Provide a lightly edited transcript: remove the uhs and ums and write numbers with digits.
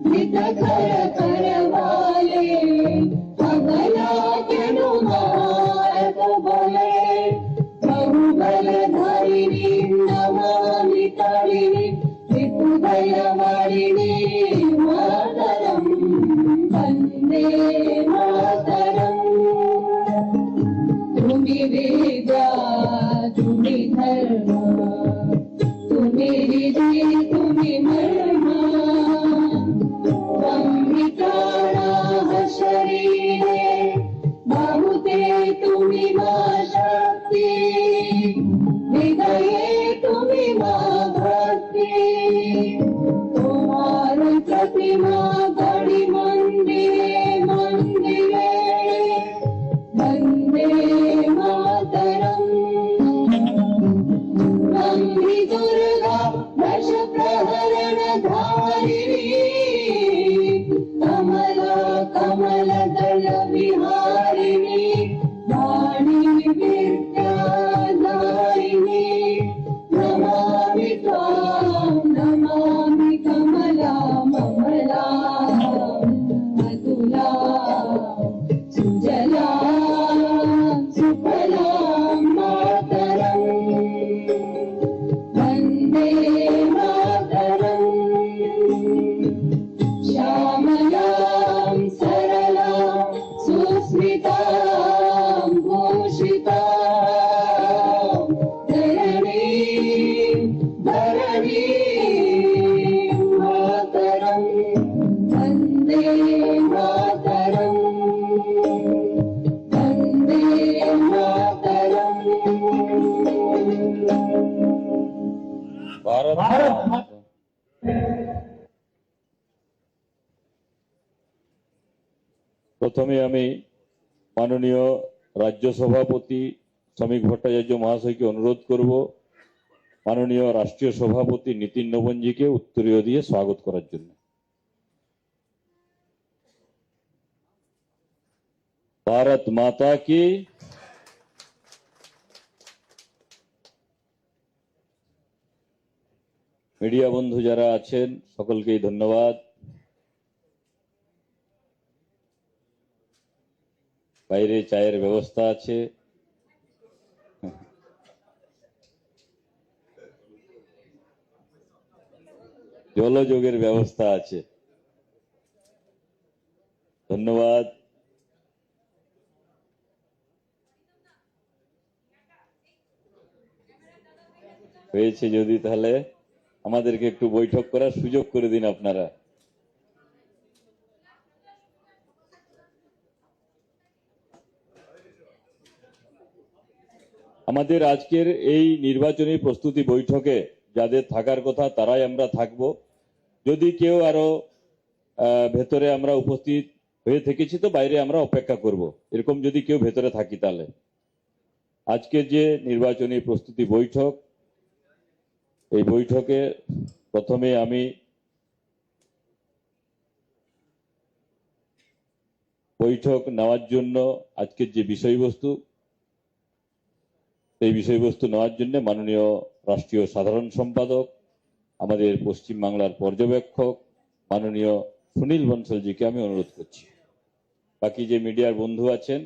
नित कर कर वाले अगला केनु मारत बोले बहुबल धारिणी नमामि तारिणी त्रिपुदय वारिणी मातरम वंदे मातरम। तुम्ही वेदा तुम्ही धर्म तुम्ही हृदय तुम्ही मर्म त्वं प्राणः शरीरे बहुते तुम्ही मा शक्ति हृदये तुम्ही मा भक्ति तुम्हारी प्रतिमा गढ़ी मंदिरे मंदिरे वंदे मातरम। वंदे दुर्गा दश प्रहरण धारिणी कमला कमल दल विहारिणी वाणी विद्यादायिनी नमामि त्वां नमामि कमला ममला अतुला सुजला सुफला मातरम वंदे मातरम। श्यामलां सरलां सुस्मितां भूषितां धरणीं धरणीं मातरं वन्दे मातरं वन्दे मातरम्। भारत माता। प्रथमे আমি মাননীয় রাজ্য সভাপতি শ্রমিক ভট্টাচার্য মহাশয়কে অনুরোধ করব মাননীয় রাষ্ট্রীয় সভাপতি নীতিন নবনজিকে উত্তরীয় দিয়ে স্বাগত করার জন্য। ভারত মাতা কি। মিডিয়া বন্ধু যারা আছেন সকলকেই ধন্যবাদ। বাইরে চায়ের ব্যবস্থা আছে, জলযোগের ব্যবস্থা আছে, ধন্যবাদ। হয়েছে যদি তাহলে আমাদেরকে একটু বৈঠক করার সুযোগ করে দিন আপনারা। আমাদের আজকের এই নির্বাচনী প্রস্তুতি বৈঠকে যাদের থাকার কথা তারাই আমরা থাকব। যদি কেউ আরো ভেতরে আমরা উপস্থিত হয়ে থেকেছি তো বাইরে আমরা অপেক্ষা করব, এরকম যদি কেউ ভেতরে থাকি তাহলে। আজকের যে নির্বাচনী প্রস্তুতি বৈঠক, এই বৈঠকে প্রথমে আমি বৈঠক নেওয়ার জন্য আজকের যে বিষয়বস্তু, এই বিষয়বস্তু নেওয়ার জন্য মাননীয় রাষ্ট্রীয় সাধারণ সম্পাদক আমাদের পশ্চিম বাংলার পর্যবেক্ষক মাননীয় সুনীল বনসলজিকে আমি অনুরোধ করছি। বাকি যে মিডিয়ার বন্ধু আছেন